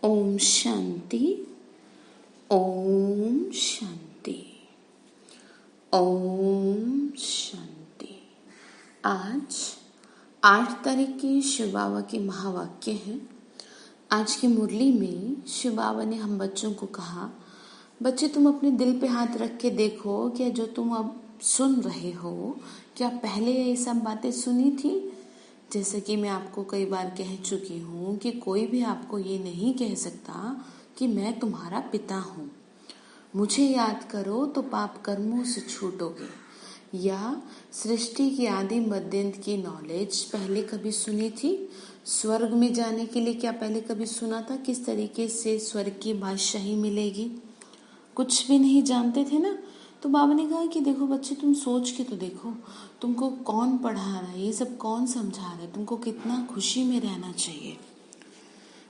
ओम शांति, ओम शांति, ओम शांति। आज 8 तारीख की शिव बाबा के महावाक्य हैं। आज की मुरली में शिव बाबा ने हम बच्चों को कहा, बच्चे तुम अपने दिल पे हाथ रख के देखो, क्या जो तुम अब सुन रहे हो, क्या पहले ये सब बातें सुनी थी? जैसे कि मैं आपको कई बार कह चुकी हूँ कि कोई भी आपको ये नहीं कह सकता कि मैं तुम्हारा पिता हूँ, मुझे याद करो तो पाप कर्मों से छूटोगे, या सृष्टि की आदि मध्यांत की नॉलेज पहले कभी सुनी थी? स्वर्ग में जाने के लिए क्या पहले कभी सुना था किस तरीके से स्वर्ग की बादशाही मिलेगी? कुछ भी नहीं जानते थे ना। तो बाबा ने कहा कि देखो बच्चे, तुम सोच के तो देखो, तुमको कौन पढ़ा रहा है, ये सब कौन समझा रहा है, तुमको कितना खुशी में रहना चाहिए।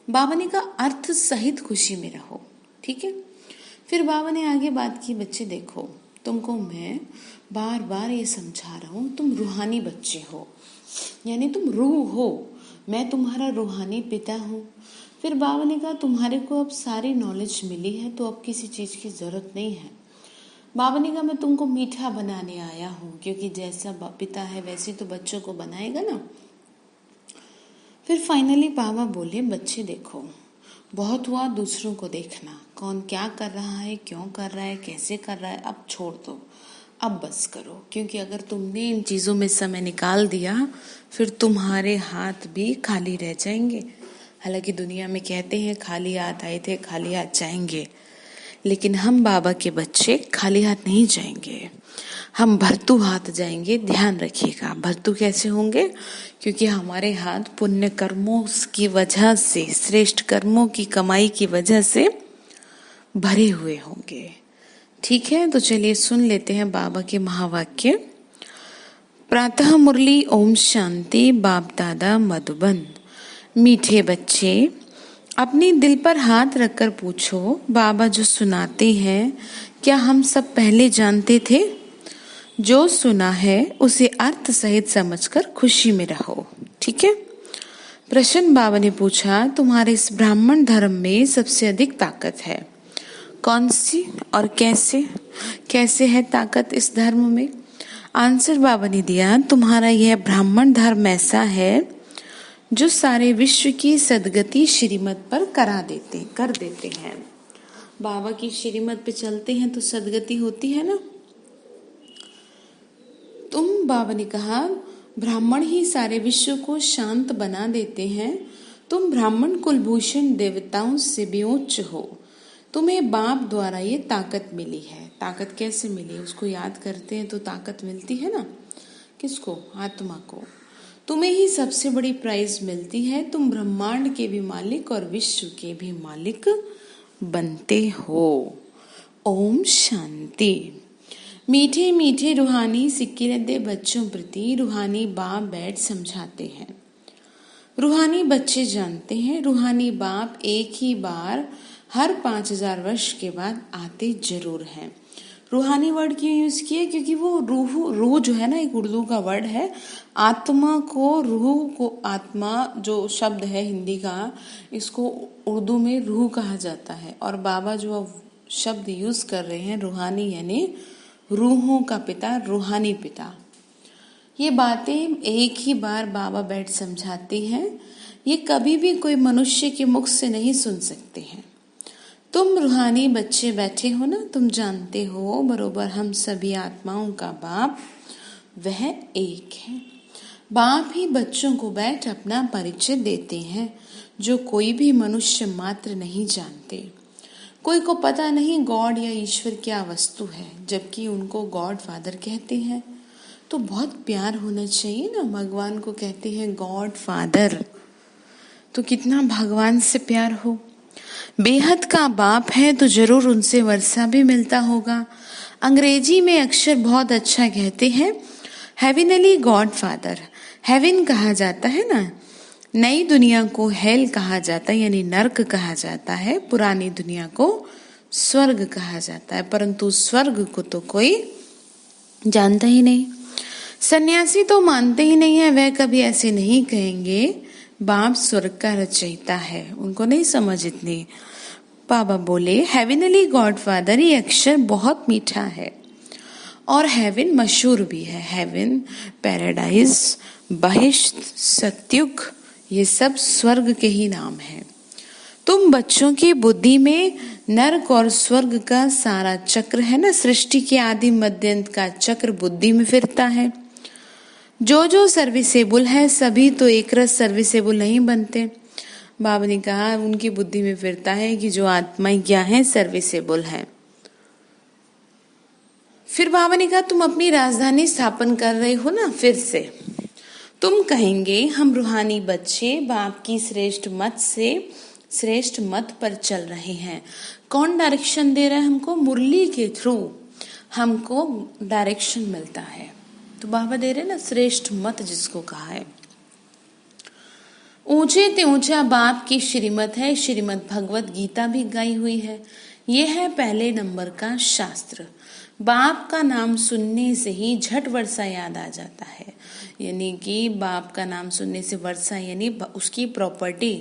बाबा ने कहा अर्थ सहित खुशी में रहो, ठीक है। फिर बाबा ने आगे बात की, बच्चे देखो तुमको मैं बार बार ये समझा रहा हूँ, तुम रूहानी बच्चे हो, यानी तुम रूह हो, मैं तुम्हारा रूहानी पिता हूँ। फिर बाबा ने कहा तुम्हारे को अब सारी नॉलेज मिली है तो अब किसी चीज़ की ज़रूरत नहीं है। बाबा ने कहा मैं तुमको मीठा बनाने आया हूँ, क्योंकि जैसा पिता है वैसे तो बच्चों को बनाएगा ना। फिर फाइनली बाबा बोले, बच्चे देखो बहुत हुआ दूसरों को देखना, कौन क्या कर रहा है, क्यों कर रहा है, कैसे कर रहा है, अब छोड़ दो, अब बस करो, क्योंकि अगर तुमने इन चीज़ों में समय निकाल दिया फिर तुम्हारे हाथ भी खाली रह जाएंगे। हालांकि दुनिया में कहते हैं खाली हाथ आए थे खाली हाथ जाएंगे, लेकिन हम बाबा के बच्चे खाली हाथ नहीं जाएंगे, हम भरतू हाथ जाएंगे। ध्यान रखिएगा, भरतू कैसे होंगे? क्योंकि हमारे हाथ पुण्य कर्मों की वजह से, श्रेष्ठ कर्मों की कमाई की वजह से भरे हुए होंगे, ठीक है। तो चलिए सुन लेते हैं बाबा के महावाक्य। प्रातः मुरली ओम शांति, बाप दादा मधुबन। मीठे बच्चे, अपने दिल पर हाथ रखकर पूछो, बाबा जो सुनाते हैं क्या हम सब पहले जानते थे? जो सुना है उसे अर्थ सहित समझकर खुशी में रहो, ठीक है। प्रश्न बाबा ने पूछा, तुम्हारे इस ब्राह्मण धर्म में सबसे अधिक ताकत है कौन सी और कैसे? कैसे है ताकत इस धर्म में? आंसर बाबा ने दिया, तुम्हारा यह ब्राह्मण धर्म ऐसा है जो सारे विश्व की सदगति श्रीमत पर कर देते हैं। बाबा की श्रीमत पे चलते हैं तो सदगति होती है ना। बाबा ने कहा ब्राह्मण ही सारे विश्व को शांत बना देते हैं, तुम ब्राह्मण कुलभूषण देवताओं से भी उच्च हो, तुम्हें बाप द्वारा ये ताकत मिली है। ताकत कैसे मिली? उसको याद करते हैं तो ताकत मिलती है ना। किसको? आत्मा को। तुम्हें ही सबसे बड़ी प्राइज मिलती है, तुम ब्रह्मांड के भी मालिक और विश्व के भी मालिक बनते हो। ओम शांति। मीठे मीठे रूहानी सिक्के रद्दे बच्चों प्रति रूहानी बाप बैठ समझाते हैं। रूहानी बच्चे जानते हैं रूहानी बाप एक ही बार हर 5000 वर्ष के बाद आते जरूर हैं। रूहानी वर्ड क्यों यूज किया? क्योंकि वो रूह जो है ना, एक उर्दू का वर्ड है। आत्मा को, रूह को, आत्मा जो शब्द है हिंदी का, इसको उर्दू में रूह कहा जाता है। और बाबा जो शब्द यूज कर रहे हैं रूहानी, यानी रूहों का पिता, रूहानी पिता। ये बातें एक ही बार बाबा बैठ समझाते हैं, ये कभी भी कोई मनुष्य के मुख से नहीं सुन सकते हैं। तुम रूहानी बच्चे बैठे हो ना, तुम जानते हो बरोबर हम सभी आत्माओं का बाप वह एक है। बाप ही बच्चों को बैठ अपना परिचय देते हैं, जो कोई भी मनुष्य मात्र नहीं जानते। कोई को पता नहीं गॉड या ईश्वर क्या वस्तु है, जबकि उनको गॉड फादर कहते हैं। तो बहुत प्यार होना चाहिए ना, भगवान को कहते हैं गॉड फादर, तो कितना भगवान से प्यार हो। बेहद का बाप है तो जरूर उनसे वर्षा भी मिलता होगा। अंग्रेजी में अक्षर बहुत अच्छा कहते हैं, हेविनली गॉड फादर। हेवन कहा जाता है ना, नई दुनिया को हेल कहा जाता है, यानी नर्क कहा जाता है। पुरानी दुनिया को स्वर्ग कहा जाता है, परंतु स्वर्ग को तो कोई जानता ही नहीं। सन्यासी तो मानते ही नहीं है, वह कभी ऐसे नहीं कहेंगे बाप स्वर्ग का रचयिता है, उनको नहीं समझ इतनी। बाबा बोले हेवनली गॉडफादर, ये अक्षर बहुत मीठा है और हेवन मशहूर भी है। हेवन, पैराडाइज, बहिष्ट, सत्युग, ये सब स्वर्ग के ही नाम हैं। तुम बच्चों की बुद्धि में नरक और स्वर्ग का सारा चक्र है ना, सृष्टि के आदि मध्य अंत का चक्र बुद्धि में फिरता है। जो जो सर्विसेबल है सभी तो एक रस सर्विसेबल नहीं बनते। बाबा ने कहा उनकी बुद्धि में फिरता है कि जो आत्माएं क्या है, सर्विसेबल है। फिर बाबा ने कहा तुम अपनी राजधानी स्थापन कर रहे हो ना, फिर से तुम कहेंगे हम रूहानी बच्चे बाप की श्रेष्ठ मत से श्रेष्ठ मत पर चल रहे हैं। कौन डायरेक्शन दे रहा है हमको? मुरली के थ्रू हमको डायरेक्शन मिलता है। तो बाबा दे रहे ना श्रेष्ठ मत जिसको कहा है। ऊंचे ते ऊंचा बाप की श्रीमत है, श्रीमद भगवत गीता भी गाई हुई है। यह है पहले नंबर का शास्त्र। बाप का नाम सुनने से ही झट वर्षा याद आ जाता है, यानी कि बाप का नाम सुनने से वर्षा यानी उसकी प्रॉपर्टी,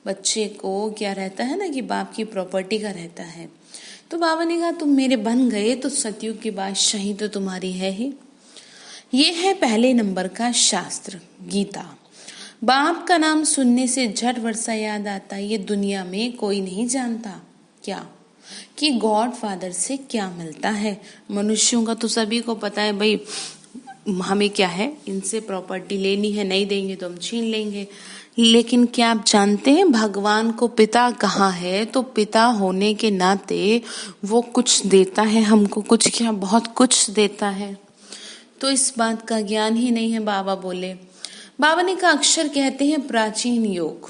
बच्चे को क्या रहता है ना कि बाप की प्रॉपर्टी का रहता है। तो बाबा ने कहा तुम मेरे बन गए तो सतयुग की बादशाही तो तुम्हारी है ही। ये है पहले नंबर का शास्त्र गीता। बाप का नाम सुनने से झट वर्षा याद आता। ये दुनिया में कोई नहीं जानता क्या कि गॉड फादर से क्या मिलता है। मनुष्यों का तो सभी को पता है भाई, हमें क्या है, इनसे प्रॉपर्टी लेनी है, नहीं देंगे तो हम छीन लेंगे। लेकिन क्या आप जानते हैं भगवान को पिता कहा है? तो पिता होने के नाते वो कुछ देता है हमको, कुछ क्या बहुत कुछ देता है। तो इस बात का ज्ञान ही नहीं है। बाबा बोले, बाबा ने कहा अक्षर कहते हैं प्राचीन योग,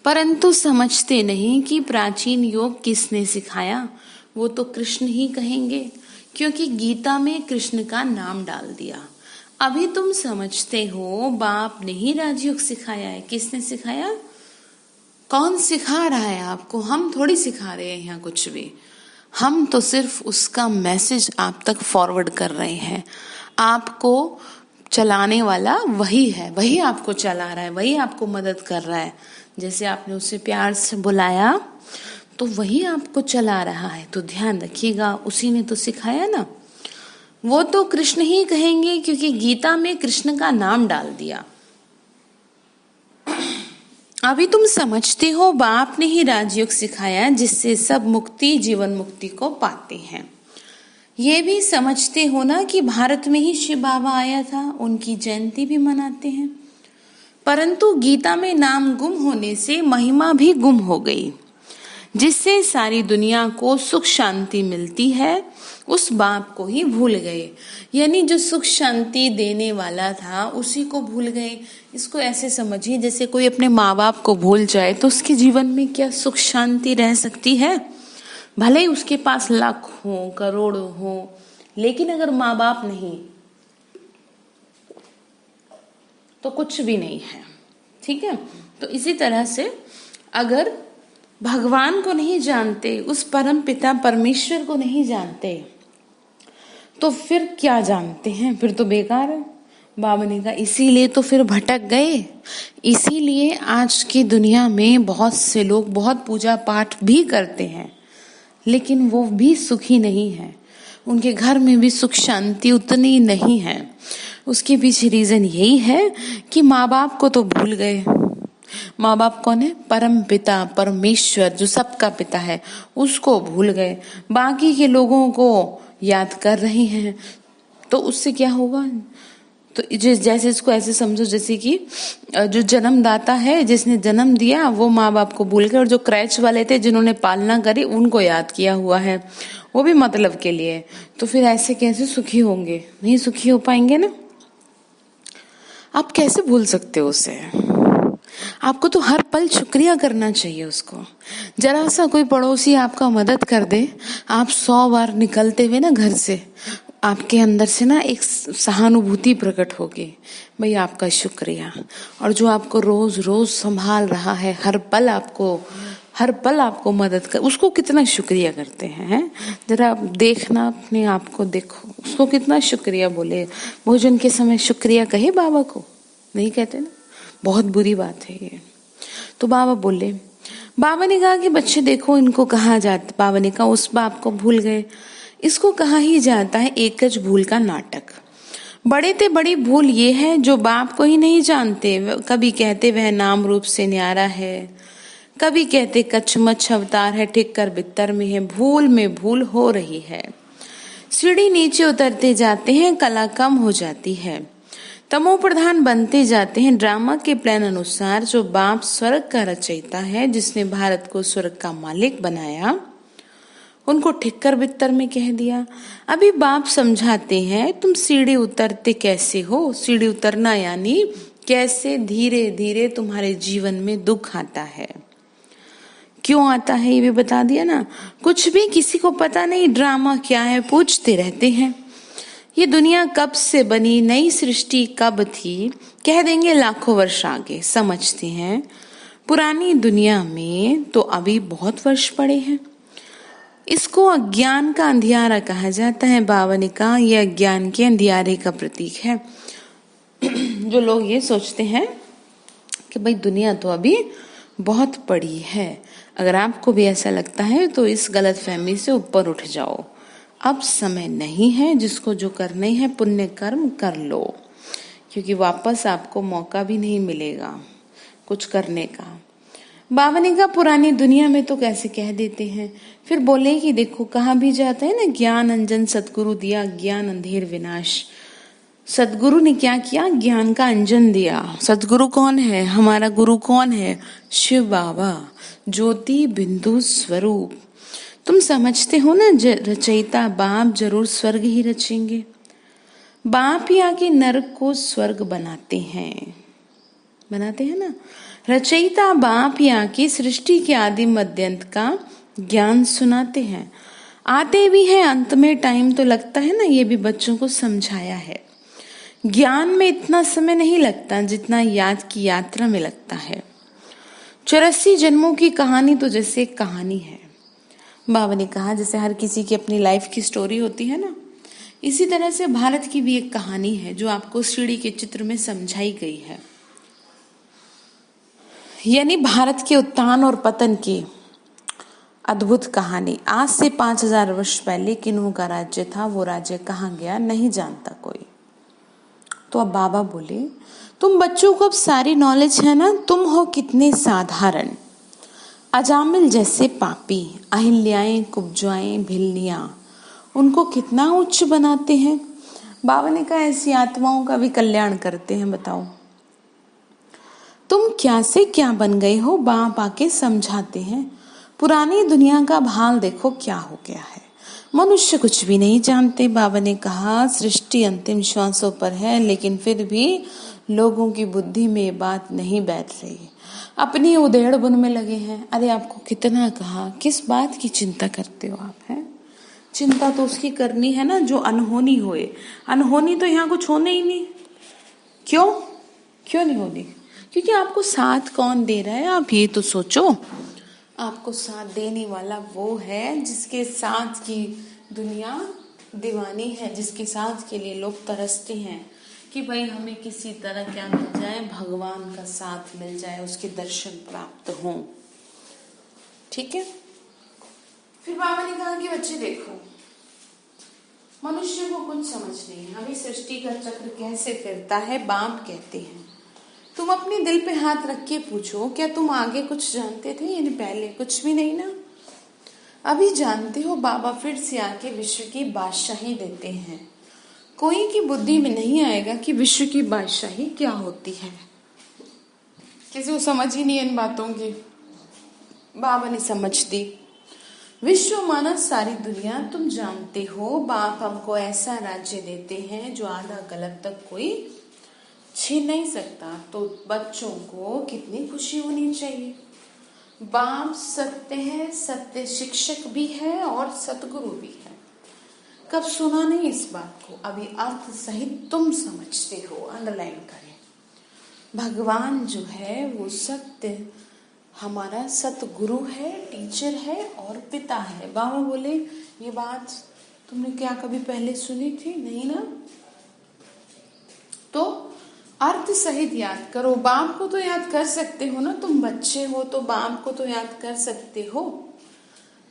परंतु समझते नहीं कि प्राचीन योग किसने सिखाया। वो तो कृष्ण ही कहेंगे, क्योंकि गीता में कृष्ण का नाम डाल दिया। अभी तुम समझते हो बाप ने ही राजयोग सिखाया है। किसने सिखाया? कौन सिखा रहा है आपको? हम थोड़ी सिखा रहे हैं यहाँ कुछ भी। हम तो सिर्फ उसका मैसेज आप तक फॉरवर्ड कर रहे हैं। आपको चलाने वाला वही है, वही आपको चला रहा है, वही आपको मदद कर रहा है। जैसे आपने उसे प्यार से बुलाया तो वही आपको चला रहा है। तो ध्यान रखिएगा, उसी ने तो सिखाया ना। वो तो कृष्ण ही कहेंगे, क्योंकि गीता में कृष्ण का नाम डाल दिया। अभी तुम समझते हो बाप ने ही राजयोग सिखाया, जिससे सब मुक्ति जीवन मुक्ति को पाते हैं। ये भी समझते हो ना कि भारत में ही शिव बाबा आया था, उनकी जयंती भी मनाते हैं। परंतु गीता में नाम गुम होने से महिमा भी गुम हो गई, जिससे सारी दुनिया को सुख शांति मिलती है। उस बाप को ही भूल गए, यानी जो सुख शांति देने वाला था उसी को भूल गए। इसको ऐसे समझिए जैसे कोई अपने माँ बाप को भूल जाए तो उसके जीवन में क्या सुख शांति रह सकती है? भले ही उसके पास लाख हो करोड़ों हो, लेकिन अगर माँ बाप नहीं तो कुछ भी नहीं है। ठीक है, तो इसी तरह से अगर भगवान को नहीं जानते, उस परम पिता परमेश्वर को नहीं जानते, तो फिर क्या जानते हैं? फिर तो बेकार है। बाबा ने कहा इसीलिए तो फिर भटक गए। इसीलिए आज की दुनिया में बहुत से लोग बहुत पूजा पाठ भी करते हैं, लेकिन वो भी सुखी नहीं है। उनके घर में भी सुख शांति उतनी नहीं है। उसके पीछे रीजन यही है कि माँ बाप को तो भूल गए। माँ बाप कौन है? परम पिता परमेश्वर, जो सबका पिता है, उसको भूल गए। बाकी के लोगों को याद कर रहे हैं। तो उससे क्या होगा? तो जैसे इसको ऐसे समझो जैसे कि जो जन्मदाता है, जिसने जन्म दिया, वो माँ बाप को भूल गए, और जो क्रैच वाले थे जिन्होंने पालना करी उनको याद किया हुआ है, वो भी मतलब के लिए। तो फिर ऐसे कैसे सुखी होंगे? नहीं सुखी हो पाएंगे ना। आप कैसे भूल सकते हो उसे? आपको तो हर पल शुक्रिया करना चाहिए उसको। जरा सा कोई पड़ोसी आपका मदद कर दे, आप 100 बार निकलते हुए ना घर से, आपके अंदर से ना एक सहानुभूति प्रकट होगी, भाई आपका शुक्रिया। और जो आपको रोज रोज संभाल रहा है, हर पल आपको मदद कर, उसको कितना शुक्रिया करते हैं? जरा देखना, अपने आप को देखो, उसको कितना शुक्रिया बोले। भोजन के समय शुक्रिया कहे बाबा को? नहीं कहते ना। बहुत बुरी बात है ये। तो बाबा ने कहा कि बच्चे देखो, इनको कहा जाता, बाबा ने कहा उस बाप को भूल गए, इसको कहा ही जाता है एकज भूल का नाटक। बड़े ते बड़ी भूल ये है जो बाप को ही नहीं जानते। कभी कहते वह नाम रूप से न्यारा है, कभी कहते कच्छमच्छ अवतार है, ठीक कर बित्तर में भूल हो रही है। सीढ़ी नीचे उतरते जाते हैं, कला कम हो जाती है, तमो प्रधान बनते जाते हैं। ड्रामा के प्लान अनुसार जो बाप स्वर्ग का रचयिता है, जिसने भारत को स्वर्ग का मालिक बनाया, उनको ठिक्कर बित्तर में कह दिया। अभी बाप समझाते हैं, तुम सीढ़ी उतरते कैसे हो। सीढ़ी उतरना यानी कैसे धीरे धीरे तुम्हारे जीवन में दुख आता है। क्यों आता है ये भी बता दिया ना। कुछ भी किसी को पता नहीं, ड्रामा क्या है पूछते रहते हैं। ये दुनिया कब से बनी, नई सृष्टि कब थी, कह देंगे लाखों वर्ष आगे। समझते हैं पुरानी दुनिया में तो अभी बहुत वर्ष पड़े हैं। इसको अज्ञान का अंधियारा कहा जाता है। बाबा ने कहा यह अज्ञान के अंधियारे का प्रतीक है। जो लोग ये सोचते हैं कि भाई दुनिया तो अभी बहुत बड़ी है, अगर आपको भी ऐसा लगता है तो इस गलत फहमी से ऊपर उठ जाओ। अब समय नहीं है, जिसको जो करने है पुण्य कर्म कर लो, क्योंकि वापस आपको मौका भी नहीं मिलेगा कुछ करने का। बाबा ने कहा पुरानी दुनिया में तो कैसे कह देते हैं। फिर बोले कि देखो कहा भी जाता है ना, ज्ञान अंजन सतगुरु दिया, ज्ञान अंधेर विनाश। सतगुरु ने क्या किया, ज्ञान का अंजन दिया। सतगुरु कौन है, हमारा गुरु कौन है, शिव बाबा, ज्योति बिंदु स्वरूप। तुम समझते हो ना, रचयिता बाप जरूर स्वर्ग ही रचेंगे। बाप ही आके नरक को स्वर्ग बनाते हैं ना। रचयिता बाप ही आके सृष्टि के आदि मध्यंत का ज्ञान सुनाते हैं। आते भी हैं अंत में, टाइम तो लगता है ना, ये भी बच्चों को समझाया है। ज्ञान में इतना समय नहीं लगता जितना याद की यात्रा में लगता है। 84 जन्मों की कहानी तो जैसे एक कहानी है। बाबा ने कहा जैसे हर किसी की अपनी लाइफ की स्टोरी होती है ना, इसी तरह से भारत की भी एक कहानी है जो आपको सीढ़ी के चित्र में समझाई गई है। यानी भारत के उत्थान और पतन की अद्भुत कहानी। आज से 5000 वर्ष पहले किन्हू का राज्य था, वो राज्य कहाँ गया नहीं जानता कोई। तो अब बाबा बोले तुम बच्चों को अब सारी नॉलेज है ना, तुम हो कितने साधारण, अजामिल जैसे पापी, अहिल्याएं कुब्जाएं भिलनियां उनको कितना उच्च बनाते हैं। बाबा ने कहा ऐसी आत्माओं का भी कल्याण करते हैं। बताओ तुम क्या से क्या बन गए हो। बाप आके समझाते हैं पुरानी दुनिया का हाल देखो क्या हो गया है। मनुष्य कुछ भी नहीं जानते। बाबा ने कहा सृष्टि अंतिम श्वासों पर है, लेकिन फिर भी लोगों की बुद्धि में ये बात नहीं बैठ रही, अपनी उधेड़ बुन में लगे हैं। अरे आपको कितना कहा, किस बात की चिंता करते हो आप, हैं? चिंता तो उसकी करनी है ना जो अनहोनी होए। अनहोनी तो यहाँ कुछ होने ही नहीं। क्यों नहीं होनी, क्योंकि आपको साथ कौन दे रहा है, आप ये तो सोचो। आपको साथ देने वाला वो है जिसके साथ की दुनिया दीवानी है, जिसके साथ के लिए लोग तरसते हैं कि भाई हमें किसी तरह क्या मिल जाए, भगवान का साथ मिल जाए, उसके दर्शन प्राप्त हों। ठीक है। फिर बाबा ने कहा कि बच्चे देखो मनुष्य को कुछ समझ नहीं, हमें सृष्टि का चक्र कैसे फिरता है बाप कहते हैं। तुम अपने दिल पे हाथ रख के पूछो, क्या तुम आगे कुछ जानते थे, यानी पहले कुछ भी नहीं ना, अभी जानते हो। बाबा फिर से आके विश्व की बादशाही देते हैं। कोई की बुद्धि में नहीं आएगा कि विश्व की बादशाही क्या होती है, किसी को समझ ही नहीं इन बातों की। बाबा ने समझ दी। विश्व माना सारी दुनिया, तुम जानते हो बाप हमको ऐसा राज्य देते हैं जो आधा गलत तक कोई छीन नहीं सकता। तो बच्चों को कितनी खुशी होनी चाहिए। बाप सत्य है, सत्य शिक्षक भी है और सतगुरु भी है। कब सुना नहीं इस बात को, अभी अर्थ सहित तुम समझते हो। अंडरलाइन करें, भगवान जो है वो सत्य हमारा सतगुरु है, टीचर है और पिता है। बाबा बोले ये बात तुमने क्या कभी पहले सुनी थी, नहीं ना। तो अर्थ सहित याद करो। बाप को तो याद कर सकते हो ना, तुम बच्चे हो तो बाप को तो याद कर सकते हो।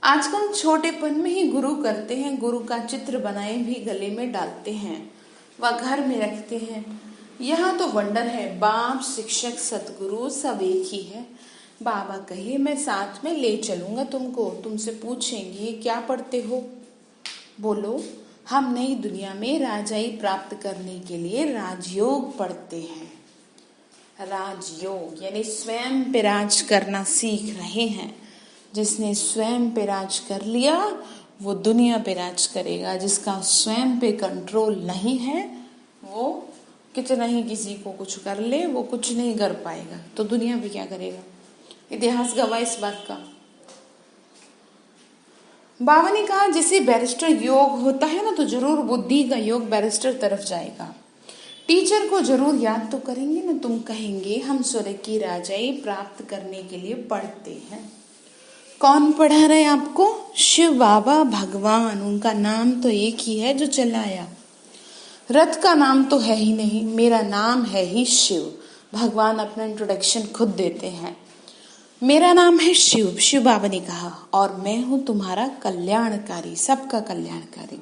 आजकल छोटेपन में ही गुरु करते हैं, गुरु का चित्र बनाए भी गले में डालते हैं व घर में रखते हैं। यहाँ तो वंडर है, बाप शिक्षक सतगुरु सब एक ही है। बाबा कहे मैं साथ में ले चलूंगा तुमको, तुमसे पूछेंगे क्या पढ़ते हो, बोलो हम नई दुनिया में राजाई प्राप्त करने के लिए राजयोग पढ़ते हैं। राजयोग यानी स्वयं पे राज करना सीख रहे हैं। जिसने स्वयं पे राज कर लिया वो दुनिया पे राज करेगा। जिसका स्वयं पे कंट्रोल नहीं है वो कितना ही किसी को कुछ कर ले वो कुछ नहीं कर पाएगा, तो दुनिया पे क्या करेगा। इतिहास गवाह इस बात का। बाबा ने कहा जैसे बैरिस्टर योग होता है ना, तो जरूर बुद्धि का योग बैरिस्टर तरफ जाएगा। टीचर को जरूर याद तो करेंगे ना, तुम कहेंगे हम स्वर्ग की राजाई प्राप्त करने के लिए पढ़ते हैं। कौन पढ़ा रहे आपको? शिव बाबा भगवान, उनका नाम तो एक ही है जो चलाया। रथ का नाम तो है ही नहीं, मेरा नाम है ही शिव। भगवान अपना इंट्रोडक्शन खुद देते हैं, मेरा नाम है शिव। शिव बाबा ने कहा और मैं हूं तुम्हारा कल्याणकारी, सबका कल्याणकारी।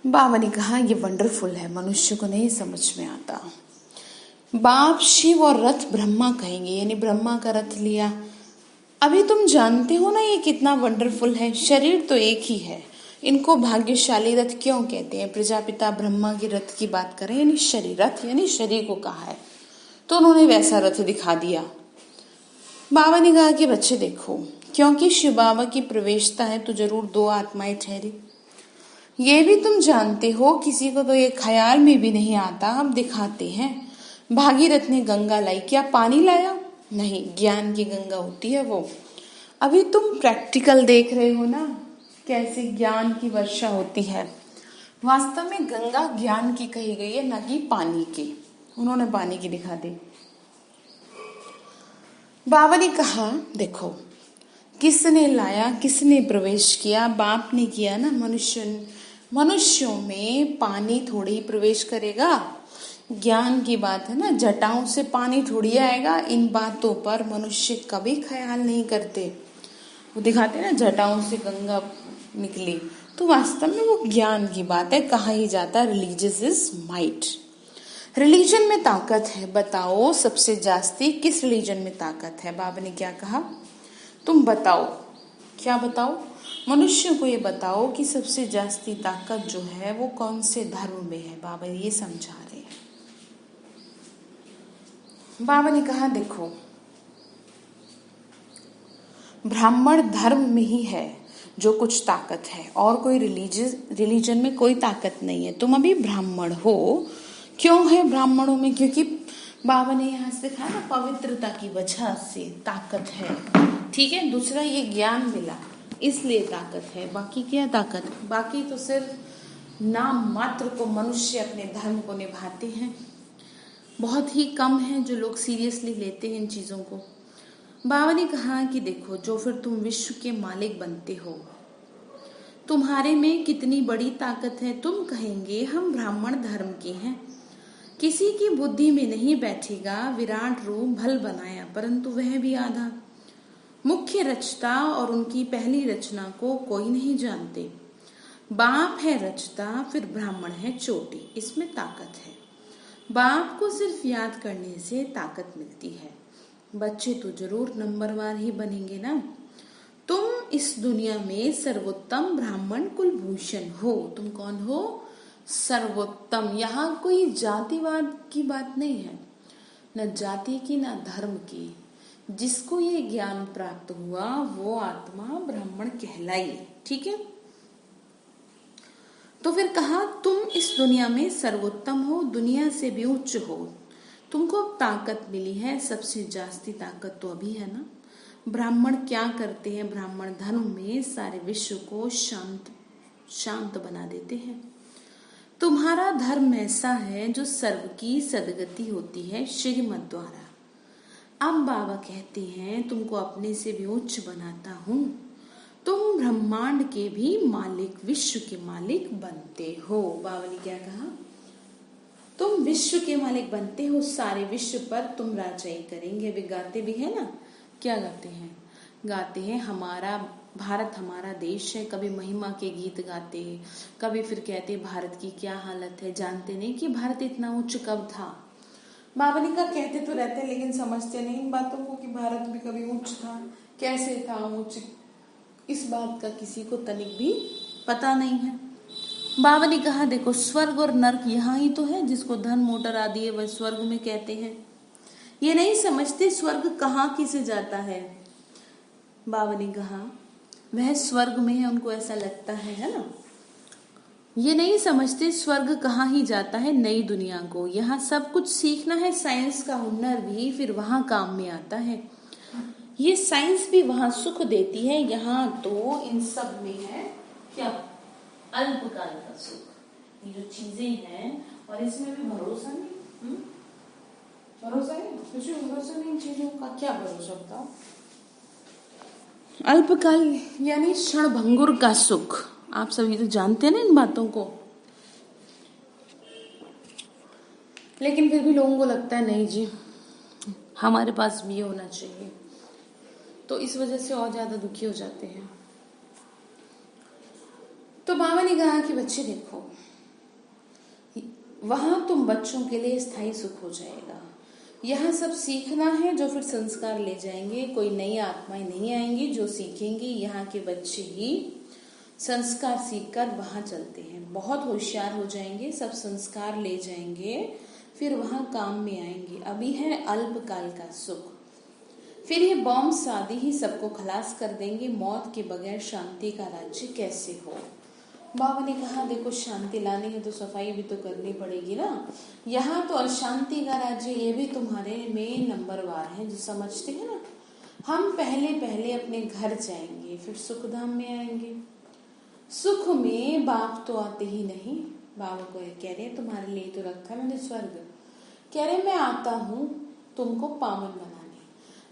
बाबा ने कहा ये वंडरफुल है, मनुष्य को नहीं समझ में आता। बाप शिव और रथ ब्रह्मा कहेंगे, यानी ब्रह्मा का रथ लिया। अभी तुम जानते हो ना ये कितना वंडरफुल है। शरीर तो एक ही है, इनको भाग्यशाली रथ क्यों कहते हैं? प्रजापिता ब्रह्मा के रथ की बात करें, यानी शरीर, रथ यानी शरीर को कहा है, तो उन्होंने वैसा रथ दिखा दिया। बाबा ने कहा कि बच्चे देखो, क्योंकि शिव बाबा की प्रवेशता है तो जरूर दो आत्माएं ठहरी। ये भी तुम जानते हो, किसी को तो ये ख्याल में भी नहीं आता। अब दिखाते हैं। भागीरथ ने गंगा लाई, क्या पानी लाया? नहीं, ज्ञान की गंगा होती है वो। अभी तुम प्रैक्टिकल देख रहे हो ना, कैसे ज्ञान की वर्षा होती है। वास्तव में गंगा ज्ञान की कही गई है, न कि पानी की। उन्होंने पानी की दिखा दी। बाबा ने कहा देखो, किसने लाया, किसने प्रवेश किया? बाप ने किया ना। मनुष्यों में पानी थोड़ी ही प्रवेश करेगा। ज्ञान की बात है ना, जटाओं से पानी थोड़ी आएगा। इन बातों पर मनुष्य कभी ख्याल नहीं करते। वो दिखाते ना जटाओं से गंगा निकली, तो वास्तव में वो ज्ञान की बात है। कहा ही जाता है रिलीजियस इज माइट। रिलीजन में ताकत है। बताओ सबसे जास्ती किस रिलीजन में ताकत है? बाबा ने क्या कहा? तुम बताओ। क्या बताओ? मनुष्य को ये बताओ कि सबसे जास्ती ताकत जो है वो कौन से धर्म में है। बाबा ये समझा रहे हैं। बाबा ने कहा देखो, ब्राह्मण धर्म में ही है जो कुछ ताकत है, और कोई रिलीजन में कोई ताकत नहीं है। तुम अभी ब्राह्मण हो। क्यों है ब्राह्मणों में? क्योंकि बाबा ने यहाँ से कहा ना, पवित्रता की वजह से ताकत है। ठीक है, दूसरा ये ज्ञान मिला इसलिए ताकत है। बाकी क्या ताकत? बाकी तो सिर्फ नाम मात्र को मनुष्य अपने धर्म को निभाते हैं। बहुत ही कम है जो लोग सीरियसली लेते हैं इन चीजों को। बाबा ने कहा कि देखो, जो फिर तुम विश्व के मालिक बनते हो, तुम्हारे में कितनी बड़ी ताकत है। तुम कहेंगे हम ब्राह्मण धर्म के हैं। किसी की बुद्धि में नहीं बैठेगा विराट रूप भल बनाया, परंतु वह भी आधा। मुख्य रचता और उनकी पहली रचना को कोई नहीं जानते। बाप है रचता, फिर ब्राह्मण है चोटी। इसमें ताकत है। बाप को सिर्फ याद करने से ताकत मिलती है। बच्चे तो जरूर नंबरवार ही बनेंगे ना। तुम इस दुनिया में सर्वोत्तम ब्राह्मण कुलभूषण हो। तुम कौन हो? सर्वोत्तम। यहाँ कोई जातिवाद की बात नहीं है, न जाति की न धर्म की। जिसको ये ज्ञान प्राप्त हुआ वो आत्मा ब्राह्मण कहलाई। ठीक है, तो फिर कहा तुम इस दुनिया में सर्वोत्तम हो, दुनिया से भी उच्च हो। तुमको अब ताकत मिली है, सबसे जास्ती ताकत तो अभी है ना। ब्राह्मण क्या करते हैं? ब्राह्मण धर्म में सारे विश्व को शांत बना देते हैं। तुम्हारा धर्म ऐसा है जो सर्व की सदगति होती है श्रीमत द्वारा। अब बाबा कहते हैं तुमको अपने से भी उच्च बनाता हूँ। तुम ब्रह्मांड के भी मालिक, विश्व के मालिक बनते हो। बाबा ने क्या कहा? तुम विश्व के मालिक बनते हो, सारे विश्व पर तुम राजाई करेंगे। वे गाते भी है ना, क्या गाते हैं? गाते हैं हमारा भारत हमारा देश है। कभी महिमा के गीत गाते, कभी फिर कहते भारत की क्या हालत है। जानते नहीं कि भारत इतना उच्च कब था। बाबा ने कहा कहते तो रहते हैं लेकिन समझते नहीं इन बातों को कि भारत भी कभी उच्च था, कैसे था उच्च, इस बात का किसी को तनिक भी पता नहीं है। बाबा ने कहा देखो स्वर्ग और नर्क यहाँ ही तो है, जिसको धन मोटर आदि है वह स्वर्ग में कहते हैं। ये नहीं समझते स्वर्ग कहाँ किसे जाता है। बाबा ने कहा वह स्वर्ग में है, उनको ऐसा लगता है ना। ये नहीं समझते स्वर्ग कहाँ ही जाता है, नई दुनिया को। यहाँ सब कुछ सीखना है, साइंस का हुनर भी फिर वहां काम में आता है। ये साइंस भी वहां सुख देती है, यहाँ तो इन सब में है क्या, अल्पकाल का सुख। ये जो चीजें हैं और इसमें भी भरोसा नहीं, भरोसा नहीं, कुछ भरोसा नहीं, चीजों का क्या भरोसा बताओ। अल्पकाल यानी क्षण भंगुर का सुख। आप सभी तो जानते हैं ना इन बातों को, लेकिन फिर भी लोगों को लगता है नहीं जी हमारे पास भी ये होना चाहिए, तो इस वजह से और ज्यादा दुखी हो जाते हैं। तो बाबा ने कहा कि बच्चे देखो वहां तुम बच्चों के लिए स्थायी सुख हो जाएगा। यहाँ सब सीखना है जो फिर संस्कार ले जाएंगे, कोई नई आत्माएं नहीं आएंगी जो सीखेंगी। यहाँ के बच्चे ही संस्कार सीखकर वहां चलते हैं, बहुत होशियार हो जाएंगे, सब संस्कार ले जाएंगे, फिर वहां काम में आएंगे। अभी है अल्पकाल का सुख, फिर ये बॉम्ब शादी ही सबको खलास कर देंगे। मौत के बगैर शांति का राज्य कैसे हो। बाबा ने कहा देखो शांति लानी है तो सफाई भी तो करनी पड़ेगी ना। यहाँ तो अशांति का राज्य, ये भी तुम्हारे में नंबरवार है जो समझते हैं ना। हम पहले पहले अपने घर जाएंगे फिर सुखधाम में आएंगे। सुख में बाप तो आते ही नहीं। बाबा को कह रहे तुम्हारे लिए तो रखा मैंने स्वर्ग, कह रहे मैं आता हूँ तुमको पावन बनाने।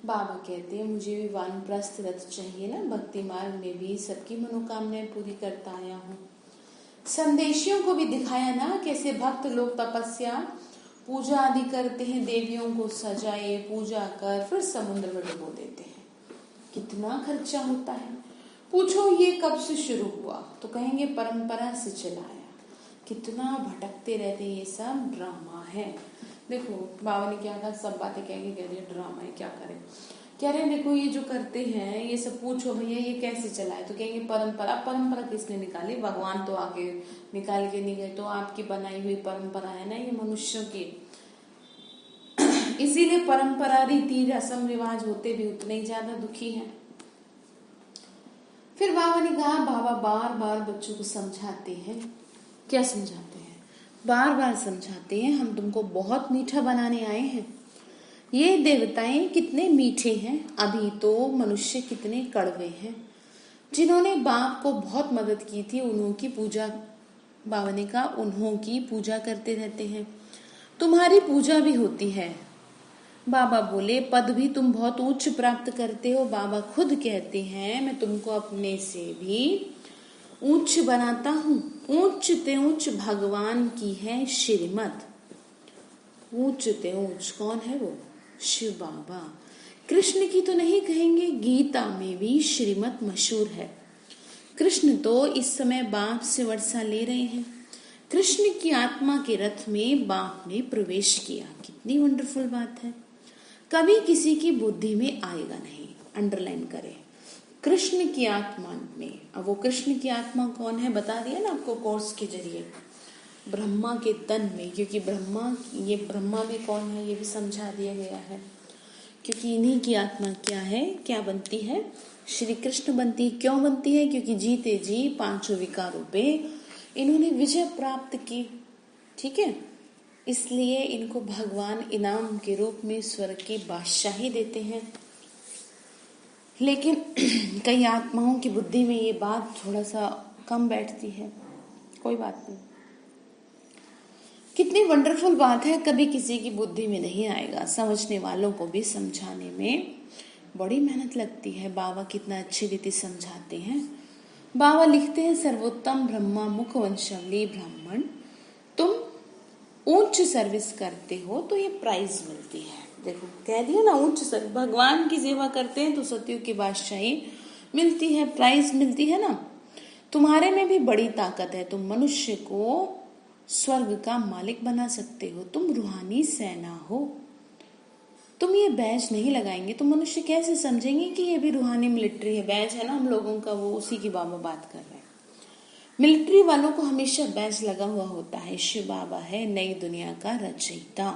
बाबा कहते हैं मुझे भी वानप्रस्थ रथ चाहिए ना, भक्ति मार्ग में भी सबकी मनोकामनाएं पूरी करता आया हूँ। संदेशियों को भी दिखाया ना कैसे भक्त लोग तपस्या पूजा आदि करते हैं, देवियों को सजाए पूजा कर फिर समुद्र में डुबो देते हैं। कितना खर्चा होता है। पूछो ये कब से शुरू हुआ तो कहेंगे परंपरा से चला आया। कितना भटकते रहते, ये सब ड्रामा है। देखो बाबा ने क्या कहा, सब बातें कह रही ड्रामा है, क्या करें। कह रहे देखो ये जो करते हैं ये सब, पूछो भैया ये कैसे चला है तो कहेंगे परंपरा। परंपरा किसने निकाली, भगवान तो आगे निकाल के नहीं गए, तो आपकी बनाई हुई परंपरा है ना ये मनुष्यों की। इसीलिए परंपरा रीति रस्म रिवाज होते भी उतने ही ज्यादा दुखी हैं। फिर बाबा ने कहा बाबा बार बार बच्चों को समझाते हैं। क्या समझाते हैं, बार बार समझाते हैं हम तुमको बहुत मीठा बनाने आए हैं। ये देवताएं कितने मीठे हैं, अभी तो मनुष्य कितने कड़वे हैं। जिन्होंने बाप को बहुत मदद की थी उन्हों की पूजा, बाबा ने कहा उन्हों की पूजा करते रहते हैं। तुम्हारी पूजा भी होती है। बाबा बोले पद भी तुम बहुत उच्च प्राप्त करते हो। बाबा खुद कहते हैं मैं तुमको अपने से भी उच्च बनाता हूँ। ऊंच ते ऊंच भगवान की है श्रीमत। ऊंच ते ऊंच कौन है वो, शिव बाबा। कृष्ण की तो नहीं कहेंगे, गीता में भी श्रीमत मशहूर है। कृष्ण तो इस समय बाप से वर्षा ले रहे हैं। कृष्ण की आत्मा के रथ में बाप ने प्रवेश किया। कितनी वंडरफुल बात है, कभी किसी की बुद्धि में आएगा नहीं। अंडरलाइन करें, कृष्ण की आत्मा में। अब वो कृष्ण की आत्मा कौन है बता दिया ना आपको कोर्स के जरिए, ब्रह्मा के तन में। क्योंकि ब्रह्मा भी कौन है ये भी समझा दिया गया है। क्योंकि इन्हीं की आत्मा क्या है, क्या बनती है, श्री कृष्ण बनती है। क्यों बनती है, क्योंकि जीते जी पांचों विकारों पे इन्होंने विजय प्राप्त की। ठीक है, इसलिए इनको भगवान इनाम के रूप में स्वर्ग की बादशाही देते हैं। लेकिन कई आत्माओं की बुद्धि में ये बात थोड़ा सा कम बैठती है। कोई बात नहीं, कितनी वंडरफुल बात है, कभी किसी की बुद्धि में नहीं आएगा। समझने वालों को भी समझाने में बड़ी मेहनत लगती है। बाबा कितना अच्छी रीति समझाते हैं। बाबा लिखते हैं सर्वोत्तम ब्रह्मा मुख वंशावली ब्राह्मण, तुम उच्च सर्विस करते हो तो ये प्राइज मिलती है। देखो कह दिया ना, उच्च सर्विस, भगवान की सेवा करते हैं तो सतयुग की बादशाही मिलती है, प्राइज मिलती है ना। तुम्हारे में भी बड़ी ताकत है, तुम मनुष्य को स्वर्ग का मालिक बना सकते हो, तुम रूहानी सेना हो। तुम ये बैज नहीं लगाएंगे तो मनुष्य कैसे समझेंगे कि ये भी रूहानी मिलिट्री है। बैज है ना हम लोगों का, वो उसी की बाबा बात कर रहे हैं। मिलिट्री वालों को हमेशा बैज लगा हुआ होता है। शिव बाबा है नई दुनिया का रचयिता।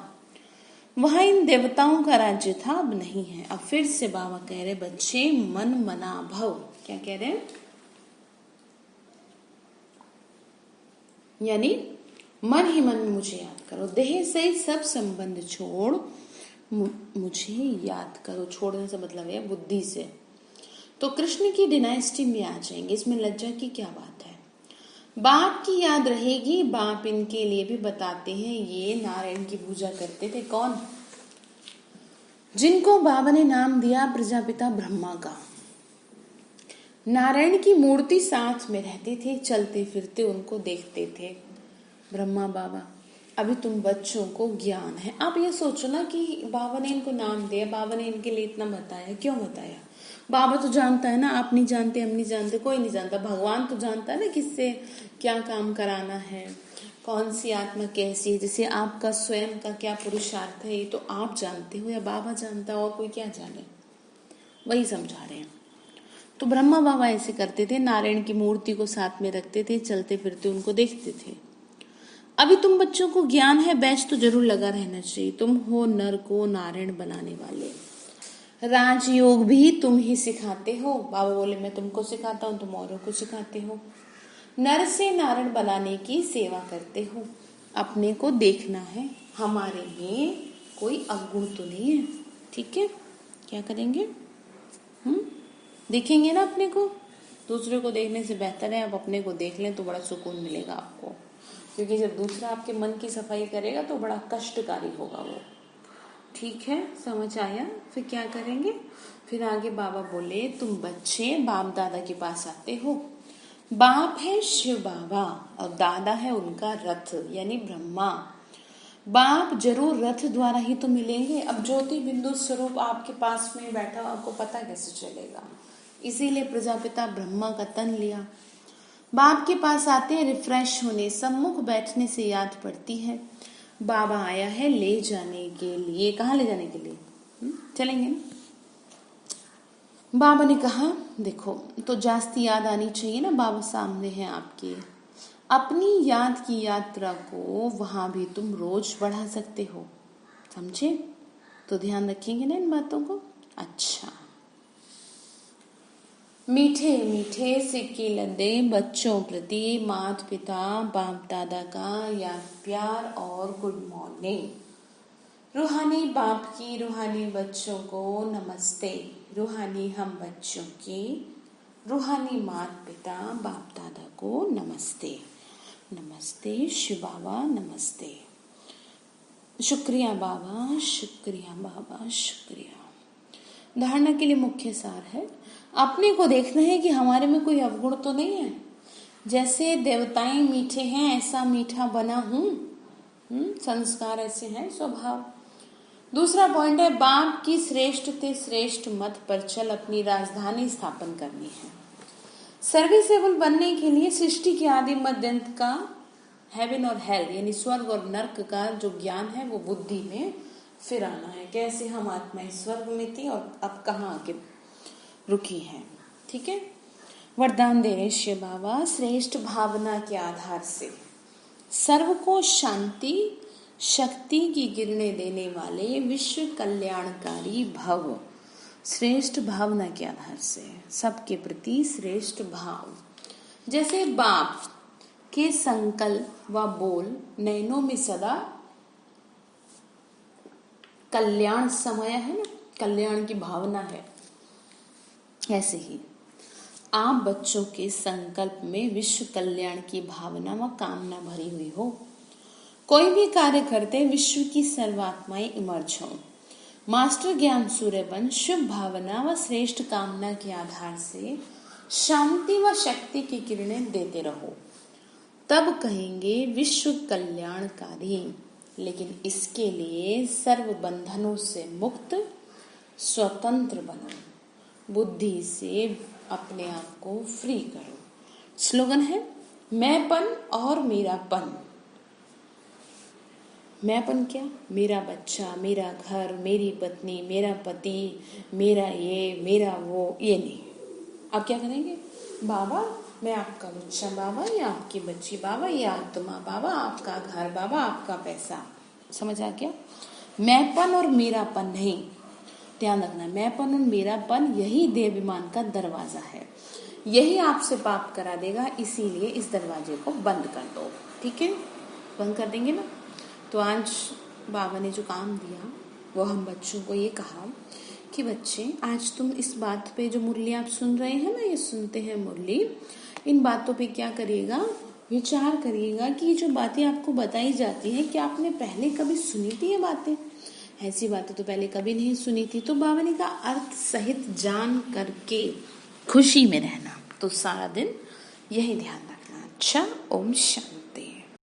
वहां इन देवताओं का राज्य था, अब नहीं है। अब फिर से बाबा कह रहे बच्चे मन मना भव। क्या कह रहे हैं? यानी मन ही मन में मुझे याद करो, देह से सब संबंध छोड़ मुझे याद करो। छोड़ने से मतलब है बुद्धि से। तो कृष्ण की डिनाइस्टी में आ जाएंगे, इसमें लज्जा की क्या बात है। बाप की याद रहेगी। बाप इनके लिए भी बताते हैं, ये नारायण की पूजा करते थे। कौन? जिनको बाबा ने नाम दिया प्रजापिता ब्रह्मा का। नारायण की मूर्ति साथ में रहते थे, चलते फिरते उनको देखते थे ब्रह्मा बाबा। अभी तुम बच्चों को ज्ञान है। आप ये सोचो ना कि बाबा ने इनको नाम दिया, बाबा ने इनके लिए इतना बताया, क्यों बताया? बाबा तो जानता है ना, आप नहीं जानते, हम नहीं जानते, कोई नहीं जानता। भगवान तो जानता है ना किससे क्या काम कराना है, कौन सी आत्मा कैसी है। जैसे आपका स्वयं का क्या पुरुषार्थ है ये तो आप जानते हो, या बाबा जानता है, और कोई क्या जाने। वही समझा रहे हैं। तो ब्रह्मा बाबा ऐसे करते थे, नारायण की मूर्ति को साथ में रखते थे, चलते फिरते उनको देखते थे। अभी तुम बच्चों को ज्ञान है, बैच तो जरूर लगा रहना चाहिए। तुम हो नर को नारायण बनाने वाले। राजयोग भी तुम ही सिखाते हो। बाबा बोले मैं तुमको सिखाता हूँ, तुम औरों को सिखाते हो। नर से नारायण बनाने की सेवा करते हो। अपने को देखना है, हमारे में कोई अवगुण तो नहीं है। ठीक है, क्या करेंगे? देखेंगे ना अपने को। दूसरे को देखने से बेहतर है आप अपने को देख लें, तो बड़ा सुकून मिलेगा आपको। क्योंकि जब दूसरा आपके मन की सफाई करेगा तो बड़ा कष्टकारी होगा वो। ठीक है, समझ आया? फिर क्या करेंगे? फिर आगे बाबा बोले तुम बच्चे बाप दादा के पास आते हो। बाप है शिव बाबा और दादा है उनका रथ यानी ब्रह्मा। बाप जरूर रथ द्वारा ही तो मिलेंगे। अब ज्योति बिंदु स्वरूप आपके पास में बैठा, आपको पता कैसे चलेगा? इसीलिए प्रजापिता ब्रह्मा का तन लिया। बाप के पास आते हैं रिफ्रेश होने, सम्मुख बैठने से याद पड़ती है बाबा आया है ले जाने के लिए। कहाँ ले जाने के लिए? चलेंगे ना? बाबा ने कहा देखो तो जास्ती याद आनी चाहिए ना, बाबा सामने हैं आपके। अपनी याद की यात्रा को वहां भी तुम रोज बढ़ा सकते हो। समझे? तो ध्यान रखेंगे ना इन बातों को। अच्छा, मीठे मीठे सिक्के लदे बच्चों प्रति माता पिता बाप दादा का याद प्यार और गुड मॉर्निंग। रूहानी बाप की रूहानी बच्चों को नमस्ते। रूहानी हम बच्चों की रूहानी माता पिता बाप दादा को नमस्ते। नमस्ते शिव बाबा, नमस्ते। शुक्रिया बाबा, शुक्रिया बाबा, शुक्रिया। धारणा के लिए मुख्य सार है, अपने को देखना है कि हमारे में कोई अवगुण तो नहीं है। जैसे देवताएं मीठे हैं ऐसा मीठा बना हूं। संस्कार ऐसे हैं, स्वभाव। दूसरा पॉइंट है बाप की श्रेष्ठ ते श्रेष्ठ मत पर चल अपनी राजधानी स्थापन करनी है। सर्विसेबल बनने के लिए सृष्टि के आदि मध्य अंत का हेवन और हेल यानी स्वर्ग और नर्क का जो ज्ञान है वो बुद्धि में फिर आना है। कैसे हम आत्माएं स्वर्ग में थी और अब कहाँ आके रुकी हैं। ठीक है, वरदान दे रहे शिव बाबा श्रेष्ठ भावना के आधार से सर्व को शांति शक्ति की किरणें देने वाले विश्व कल्याणकारी भव। श्रेष्ठ भावना के आधार से सबके प्रति श्रेष्ठ भाव। जैसे बाप के संकल्प व बोल नैनों में सदा कल्याण समय है ना, कल्याण की भावना है। ऐसे ही आप बच्चों के संकल्प में विश्व कल्याण की भावना व कामना भरी हुई हो। कोई भी कार्य करते विश्व की सर्वात्माएं इमर्ज हो। मास्टर ज्ञान सूर्यवंश शुभ भावना व श्रेष्ठ कामना के आधार से शांति व शक्ति की किरणें देते रहो। तब कहेंगे विश्व कल्याणकारी। लेकिन इसके लिए सर्व बंधनों से मुक्त स्वतंत्र बनो, बुद्धि से अपने आप को फ्री करो। स्लोगन है मैंपन और मेरापन। मैंपन क्या? मेरा बच्चा, मेरा घर, मेरी पत्नी, मेरा पति, मेरा ये, मेरा वो, ये नहीं। अब क्या करेंगे? बाबा मैं आपका बच्चा, बाबा ये आपकी बच्ची, बाबा ये आत्मा, बाबा आपका घर, बाबा आपका पैसा। समझ आ गया? मैंपन और मेरापन नहीं। ध्यान रखना, मैंपन और मेरापन यही देहाभिमान का दरवाजा है, यही आपसे पाप करा देगा। इसीलिए इस दरवाजे को बंद कर दो। ठीक है, बंद कर देंगे ना। तो आज बाबा ने जो काम दिया वो हम बच्चों को ये कहा कि बच्चे आज तुम इस बात पे जो मुरली आप सुन रहे हैं ना, ये सुनते हैं मुरली, इन बातों पे क्या करिएगा? विचार करिएगा कि ये जो बातें आपको बताई जाती हैं क्या आपने पहले कभी सुनी थी? ये बातें, ऐसी बातें तो पहले कभी नहीं सुनी थी। तो बाबा ने कहा अर्थ सहित जान करके खुशी में रहना। तो सारा दिन यही ध्यान रखना। अच्छा, ओम शांति।